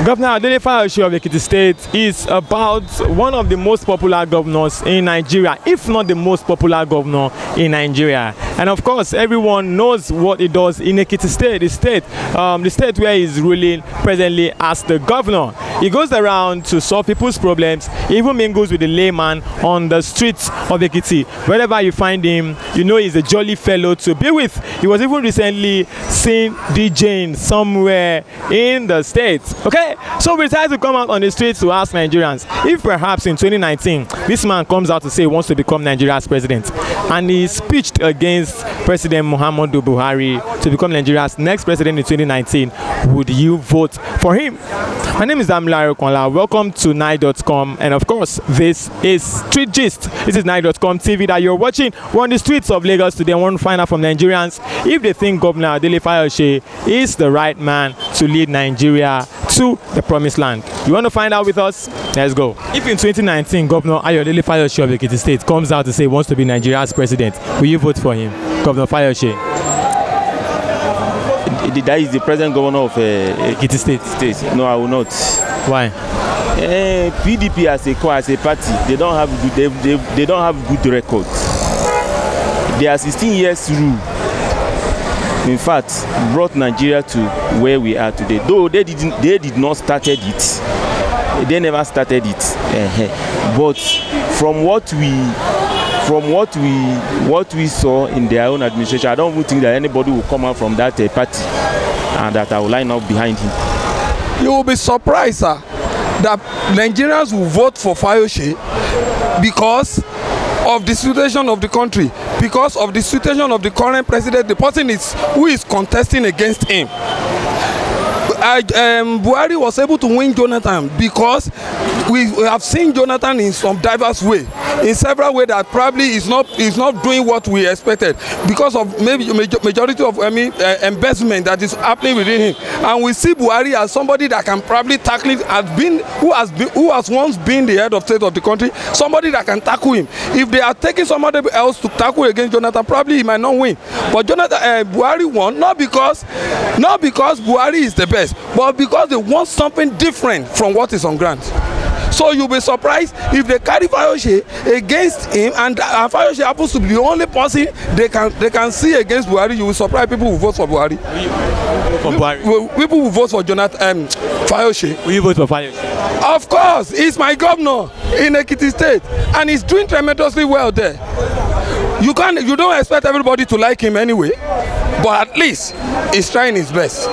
Governor Fayose of Ekiti State is about one of the most popular governors in Nigeria, if not the most popular governor in Nigeria. And of course, everyone knows what he does in Ekiti State, the state where he's ruling presently as the governor. He goes around to solve people's problems. He even mingles with the layman on the streets of Ekiti. Wherever you find him, you know he's a jolly fellow to be with. He was even recently seen DJing somewhere in the state. Okay, so we decided to come out on the streets to ask Nigerians if perhaps in 2019 this man comes out to say he wants to become Nigeria's president, and he pitched against President Buhari to become Nigeria's next president in 2019, would you vote for him? My name is Damilare Konla. Welcome to Nige.com, and of course this is Street Gist. This is Nige.com TV that you're watching. We're on the streets of Lagos today and want to find out from Nigerians if they think Governor Fayose is the right man to lead Nigeria to the promised land. You want to find out with us? Let's go. If in 2019 Governor Fayose of Ekiti State comes out to say he wants to be Nigeria's president, will you vote for him, Governor Fayose? That is the present governor of Ekiti State. No, I will not. Why? PDP as a party, they don't have good record. They are 16 years rule. In fact, brought Nigeria to where we are today. Though they did not started it. They never started it. But from what we saw in their own administration, I don't even think that anybody will come out from that party and that I will line up behind him. You will be surprised, sir, that Nigerians will vote for Fayose because of the situation of the country, because of the situation of the current president, the person who is contesting against him. Buhari was able to win Jonathan because we have seen Jonathan in some diverse way, in several ways that probably is not doing what we expected because of maybe majority of embezzlement that is happening within him. And we see Buhari as somebody that can probably tackle it, who has once been the head of state of the country, somebody that can tackle him. If they are taking somebody else to tackle against Jonathan, probably he might not win. But Buhari won not because Buhari is the best, but because they want something different from what is on ground. So you'll be surprised if they carry Fayose against him, and Fayose happens to be the only person they can see against Buhari. You will surprise people who vote for Buhari. People who vote for Jonathan Fayose. Will you vote for Fayose? Of course, he's my governor in Ekiti State, and he's doing tremendously well there. You don't expect everybody to like him anyway, but at least he's trying his best.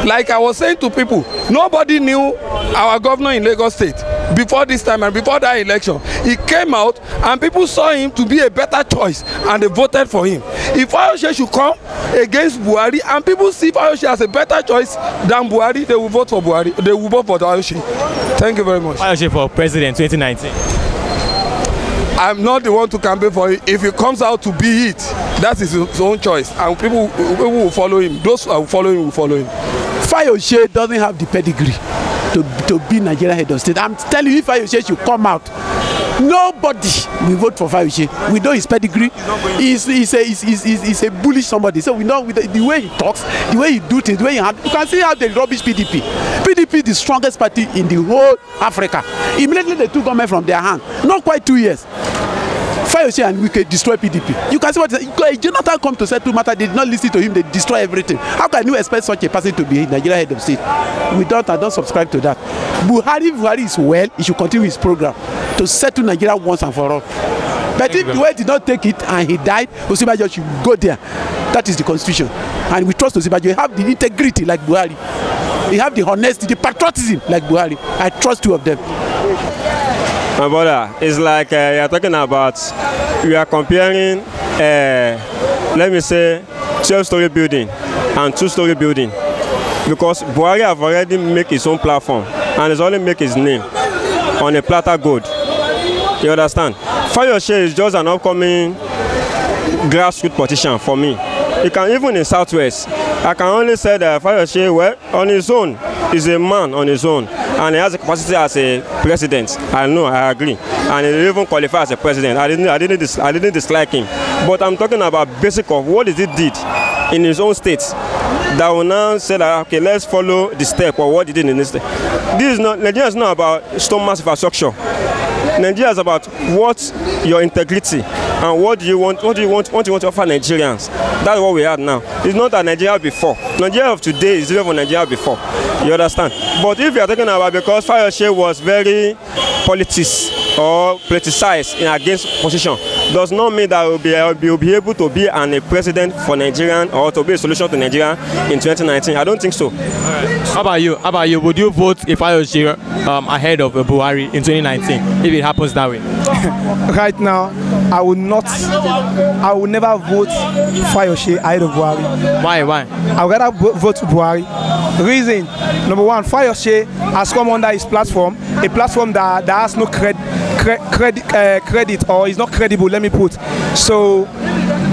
Like I was saying to people, nobody knew our governor in Lagos State before this time and before that election. He came out and people saw him to be a better choice and they voted for him. If Fayose should come against Buhari and people see Fayose as a better choice than Buhari, they will vote for Buhari. They will vote for Fayose. Thank you very much. Fayose for president 2019. I'm not the one to campaign for it. If he comes out to be it, that is his own choice, and people will follow him. Those who will follow him will follow him. Fayose doesn't have the pedigree to be Nigeria head of state. I'm telling you, if Fayose should come out, nobody will vote for Fayose. We know his pedigree. He's a bullish somebody. So we know with the way he talks, the way he do things, the way he handles. You can see how they rubbish PDP. PDP is the strongest party in the whole Africa. Immediately they took government from their hand. Not quite 2 years. Fayose and Wike destroy PDP. You can see what Jonathan come to settle matter. They did not listen to him. They destroy everything. How can you expect such a person to be Nigeria head of state? I don't subscribe to that. Buhari is well. He should continue his program to settle Nigeria once and for all. But if the way did not take it and he died, Osibajo should go there. That is the constitution, and we trust Osibajo. You have the integrity like Buhari. You have the honesty, the patriotism like Buhari. I trust two of them. My brother, it's like you're talking about, we are comparing, let me say, 12-story building and 2-story building. Because Buhari have already made his own platform and he's only make his name on a platter gold. You understand? Fayose is just an upcoming grassroots politician for me. You can, even in Southwest, I can only say that Fayose, well, on his own, is a man on his own. And he has a capacity as a president. I know, I agree. And he even qualifies as a president. I didn't dislike him. But I'm talking about basic of what he did in his own state. that will now say that, okay, let's follow the step or what he did in this step. This is not, Nigeria is not about stone mass infrastructure. Nigeria is about what your integrity and what do you want to offer Nigerians. That's what we have now. It's not that Nigeria before. Nigeria of today is different from Nigeria before. You understand? But if you are talking about because Fayose was very politicized in against position, does not mean that we'll be able to be a president for Nigerian or to be a solution to Nigeria in 2019. I don't think so. How about you? How about you? Would you vote if Fayose ahead of Buhari in 2019 if it happens that way? Right now, I will never vote Fayose ahead of Buhari. Why? I would rather vote Buhari. Reason, number one, Fayose has come under his platform, a platform that has no credit or is not credible, let me put. So,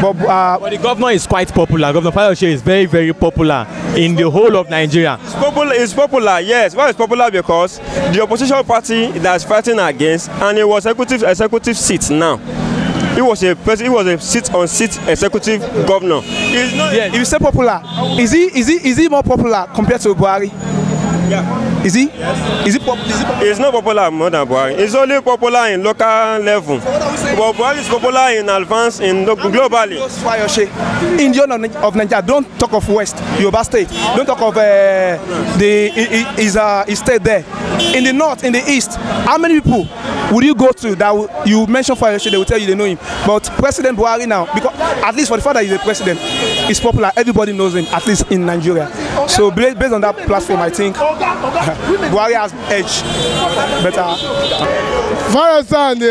but the governor is quite popular. Governor Fayose is very, very popular in the whole of Nigeria. It's popular, yes. Why it's popular? Because the opposition party that's fighting against, and it was executive seat now. He was a seat-on-seat executive governor. He's not. Yeah. If you say popular, is he more popular compared to Buhari? Yeah. Is he? Yes. Is he popular? It's not popular more than Buhari. It's only popular in local level. But Buhari is popular in advance globally. In the of Nigeria, don't talk of West, Yoruba State. Don't talk of his state there. In the north, in the east, how many people would you go to that you mention Fayose, they will tell you they know him. But President Buhari now, because at least for the fact that he's a president, he's popular. Everybody knows him, at least in Nigeria. So based on that platform, I think Buhari has edge better. Fayose and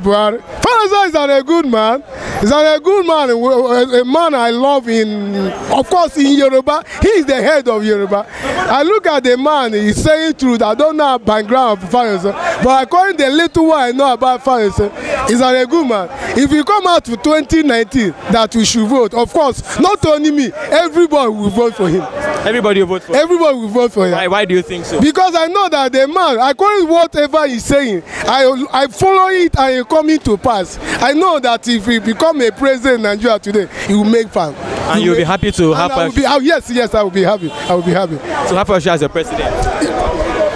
Buhari. Fayose is a good man. He's a good man, a man I love of course, in Yoruba. He is the head of Yoruba. I look at the man, he's saying truth. I don't know the background of Fayose, but according to the little one I know about Fayose, he's a good man. If you come out for 2019 that we should vote, of course, not only me, everybody will vote for him. Everybody will vote for him? Everybody will vote for him. Why do you think so? Because I know that the man, according to whatever he's saying, I follow it and it's coming to pass. I know that if he become a president in Nigeria today, he will make fun. And you'll be happy to have yes, I will be happy. I will be happy. So have Fayose as a president?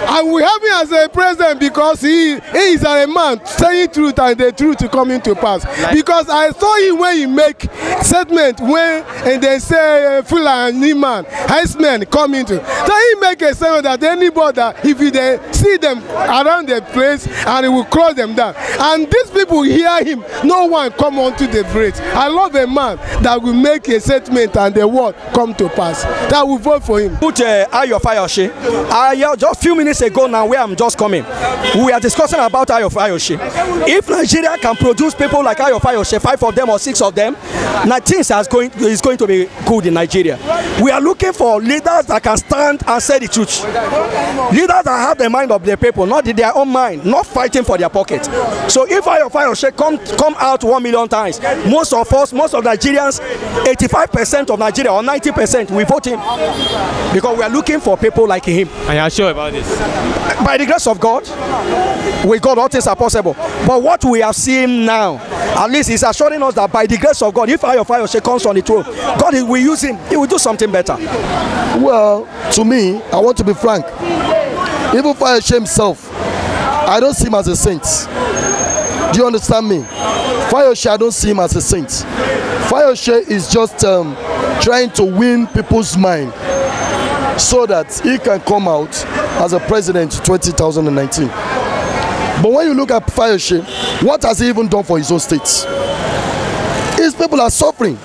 I will have him as a president because he is a man saying truth and the truth coming to pass. Because I saw him when he make statement and they say Fulani man, Iceman coming to. So he make a statement that anybody if they see them around the place and he will cross them down. And these people hear him, no one come onto the bridge. I love a man that will make a statement and the word come to pass. That will vote for him. Put Fayose. Just a few minutes ago now where I'm just coming, we are discussing about Fayose. If Nigeria can produce people like Fayose, 5 of them or 6 of them, things is going to be good in Nigeria. We are looking for leaders that can stand and say the truth. Leaders that have the mind of their people, not their own mind, not fighting for their pocket. So if Fayose come out 1 million times, most of Nigerians, 85% of Nigeria or 90%, we vote him because we are looking for people like him. And you are sure about this? By the grace of God, with God all things are possible. But what we have seen now, at least is assuring us that by the grace of God, if Fayose comes on the throne, God will use him. He will do something better. Well, to me, I want to be frank. Even Fayose himself, I don't see him as a saint. Do you understand me? Fayose, I don't see him as a saint. Fayose is just trying to win people's mind so that he can come out as a president in 2019. But when you look at Fayose, what has he even done for his own state? His people are suffering.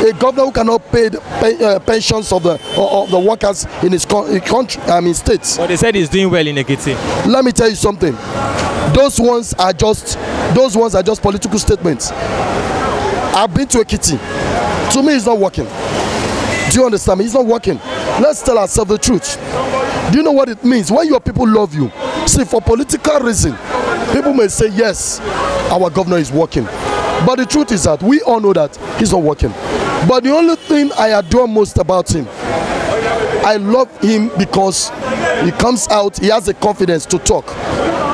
A governor who cannot pay the pensions of the workers in his country, state. But they said he's doing well in Ekiti. Let me tell you something. Those ones are just political statements. I've been to Ekiti. To me, it's not working. Do you understand me? It's not working. Let's tell ourselves the truth. Do you know what it means? When your people love you, see, for political reason, people may say, yes, our governor is working. But the truth is that we all know that he's not working. But the only thing I adore most about him, I love him because he comes out, he has the confidence to talk.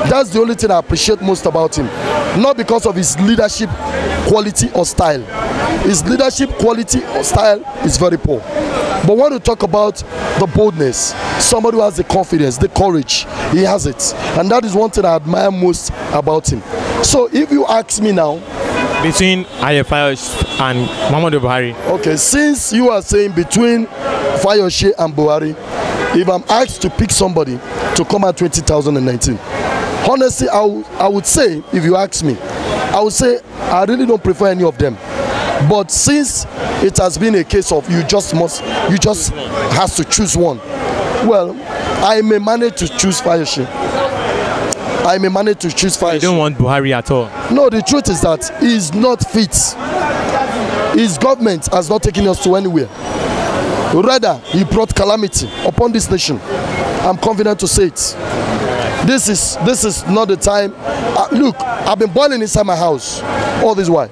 That's the only thing I appreciate most about him. Not because of his leadership quality or style. His leadership quality or style is very poor. But when you talk about the boldness, somebody who has the confidence, the courage, he has it. And that is one thing I admire most about him. So if you ask me now, between Fayose and Muhammadu Buhari. Okay, since you are saying between Fayose and Buhari, if I'm asked to pick somebody to come out 2019, honestly, I would say, if you ask me, I would say I really don't prefer any of them. But since it has been a case of you just has to choose one, well, I may manage to choose Fayose. I may manage to choose Fayose. You don't want Buhari at all? No, the truth is that he is not fit. His government has not taken us to anywhere. Rather, he brought calamity upon this nation. I'm confident to say it. This is not the time. Look, I've been boiling inside my house all this while.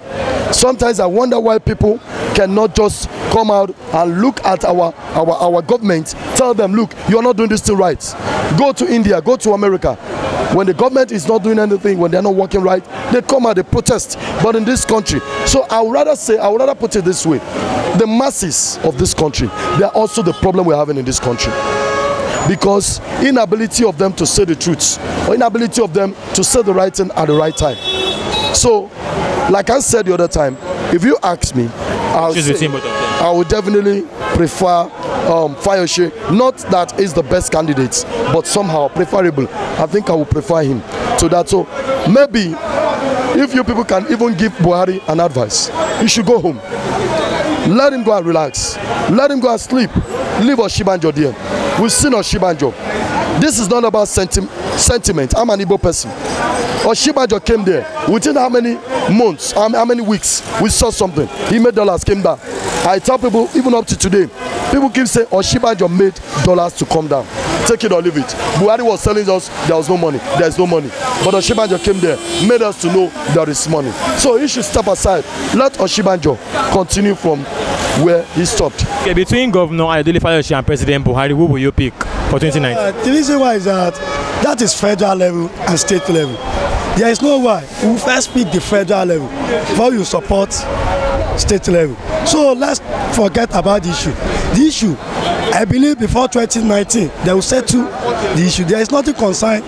Sometimes I wonder why people cannot just come out and look at our government, tell them, look, you're not doing this thing right. Go to India, go to America. When the government is not doing anything, when they're not working right, they come out, they protest. But in this country, so I would rather put it this way: the masses of this country, they are also the problem we're having in this country. Because inability of them to say the truth, or inability of them to say the right thing at the right time. So, like I said the other time, if you ask me, I would definitely prefer Fayose. Not that he's the best candidate, but somehow preferable. I think I would prefer him to that. So maybe if you people can even give Buhari an advice, he should go home. Let him go and relax. Let him go and sleep. Leave Oshibanjo there. We've seen Oshibanjo. This is not about sentiment. I'm an Igbo person. Oshibanjo came there. Within how many months, how many weeks, we saw something. He made dollars, came down. I tell people, even up to today, people keep saying Oshibanjo made dollars to come down. Take it or leave it. Buhari was telling us there was no money. There is no money. But Oshibanjo came there, made us to know there is money. So he should step aside. Let Oshibanjo continue from where he stopped. Okay, between Governor Fayose and President Buhari, who will you pick for 2019? The reason why is that is federal level and state level. There is no why. We will first pick the federal level before you support state level. So let's forget about the issue. The issue, I believe before 2019, they will settle the issue. There is nothing concern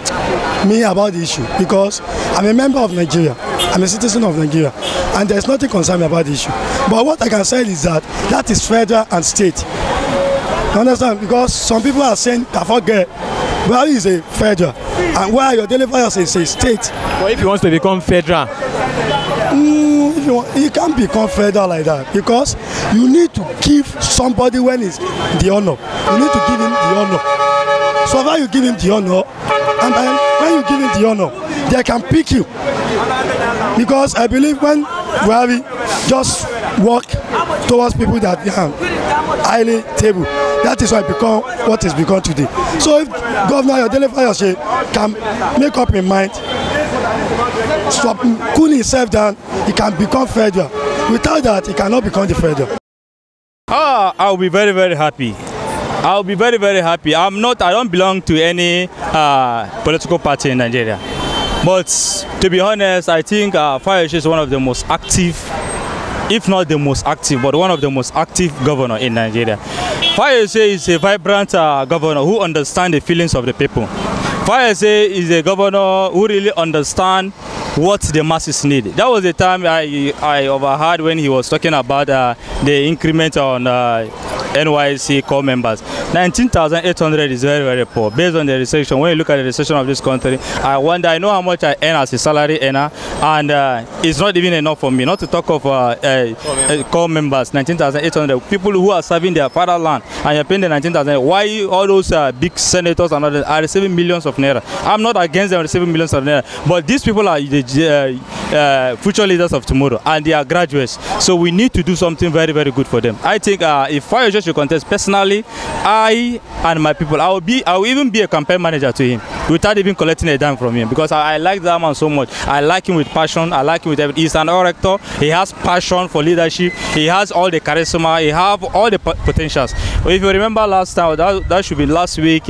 me about the issue because I'm a member of Nigeria. I'm a citizen of Nigeria. And there is nothing concern me about the issue. But what I can say is that is federal and state. You understand? Because some people are saying, I forget, Buhari is a federal. And while your Fayose is a state. But if he wants to become federal? He can't become federal like that because you need to give somebody when it's the honor. You need to give him the honor. So when you give him the honor, and then when you give him the honor, they can pick you. Because I believe when Buhari just walk towards people that are highly stable, that is why it become what is become today. So if Governor Fayose can make up his mind, stop cooling himself down, he can become federal. Without that, he cannot become the federal. I'll be very, very happy. I'll be very, very happy. I don't belong to any political party in Nigeria. But to be honest, I think Fayose is one of the most active, if not the most active, but one of the most active governors in Nigeria. Fayose is a vibrant governor who understands the feelings of the people. Fayose is a governor who really understands what the masses need. That was the time I overheard when he was talking about the increment on NYC core members. 19,800 is very, very poor. Based on the recession, when you look at the recession of this country, I wonder, I know how much I earn as a salary earner, and it's not even enough for me, not to talk of core members, 19,800. People who are serving their fatherland, and you're paying the 19,000. Why all those big senators and others are receiving millions of naira? I'm not against them receiving millions of naira, but these people are the future leaders of tomorrow, and they are graduates. So we need to do something very, very good for them. I think if Fayose should contest, personally, I and my people, I will even be a campaign manager to him. without even collecting a dime from him, because I like that man so much. I like him with passion. I like him with everything. He's an orator. He has passion for leadership. He has all the charisma. He have all the potentials. If you remember last time, that should be last week,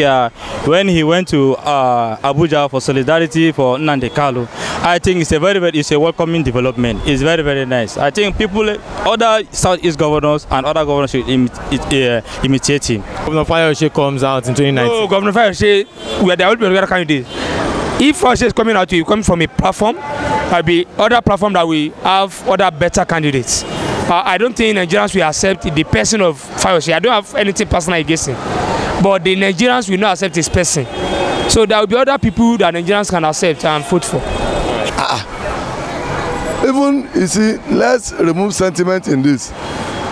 when he went to Abuja for solidarity for Nnamdi Kanu. I think it's a welcoming development. It's very, very nice. I think people, other Southeast governors and other governors should imitate him. Governor Fayose comes out in 2019. Oh, Governor Fayose, we are the only candidate. If Fayose is coming out, he coming from a platform, there'll be other platform that we have other better candidates. I don't think Nigerians will accept the person of Fayose. I don't have anything personal against him, but the Nigerians will not accept his person. So there will be other people that Nigerians can accept and vote for. Even, you see, let's remove sentiment in this.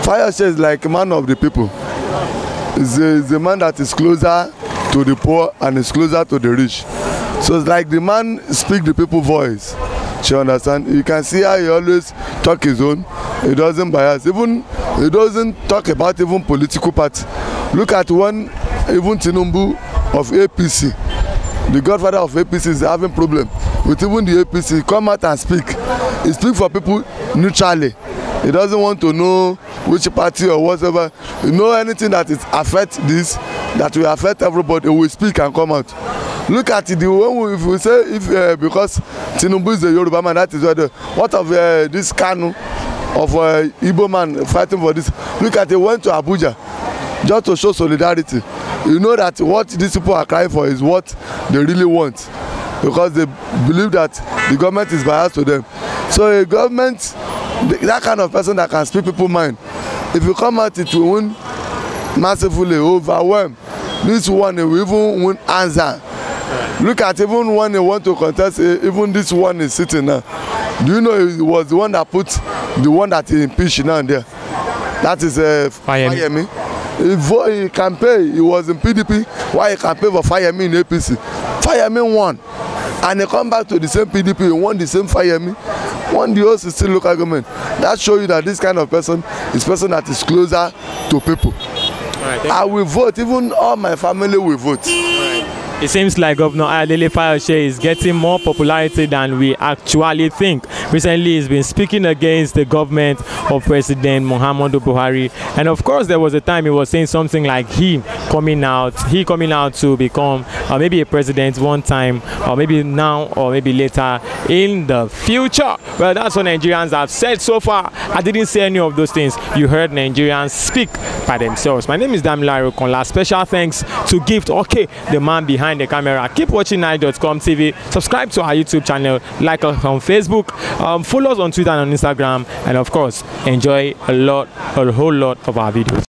Fayose is like a man of the people. He's a man that is closer to the poor and is closer to the rich. So it's like the man speak the people voice. You understand? You can see how he always talk his own. He doesn't bias. Even he doesn't talk about even political party. Look at one, even Tinubu of APC. The godfather of APC is having problem with even the APC. Come out and speak. He speak for people neutrally. He doesn't want to know which party or whatever. You know, anything that is affect this, that will affect everybody, he will speak and come out. Look at it, if we say, because Tinubu is a Yoruba man, that is what of this Kanu of Igbo man fighting for this. Look at it, went to Abuja just to show solidarity. You know that what these people are crying for is what they really want, because they believe that the government is biased to them. So a government, that kind of person that can speak people's mind, if you come out, it will win massively, overwhelm. This one will even win answer. Look at even when they want to contest, even this one is sitting now. Do you know he was the one that put the one that he impeached now there? That is Fayemi. He campaigned, he was in PDP, why he campaigned for Fayemi in APC. Fayemi won. And he come back to the same PDP, he won the same Fayemi, won the whole 16 local government. That shows you that this kind of person is person that is closer to people. Right, I will vote, even all my family will vote. Right. It seems like Governor Ayodele Fayose is getting more popularity than we actually think. Recently, he's been speaking against the government of President Muhammadu Buhari. And of course, there was a time he was saying something like he coming out to become maybe a president one time, or maybe now, or maybe later in the future. Well, that's what Nigerians have said so far. I didn't say any of those things. You heard Nigerians speak by themselves. My name is Damilare Okonla. Special thanks to Gift, okay, the man behind the camera. Keep watching Nige.com TV. Subscribe to our YouTube channel. Like us on Facebook. Follow us on Twitter and on Instagram. And of course, enjoy a whole lot of our videos.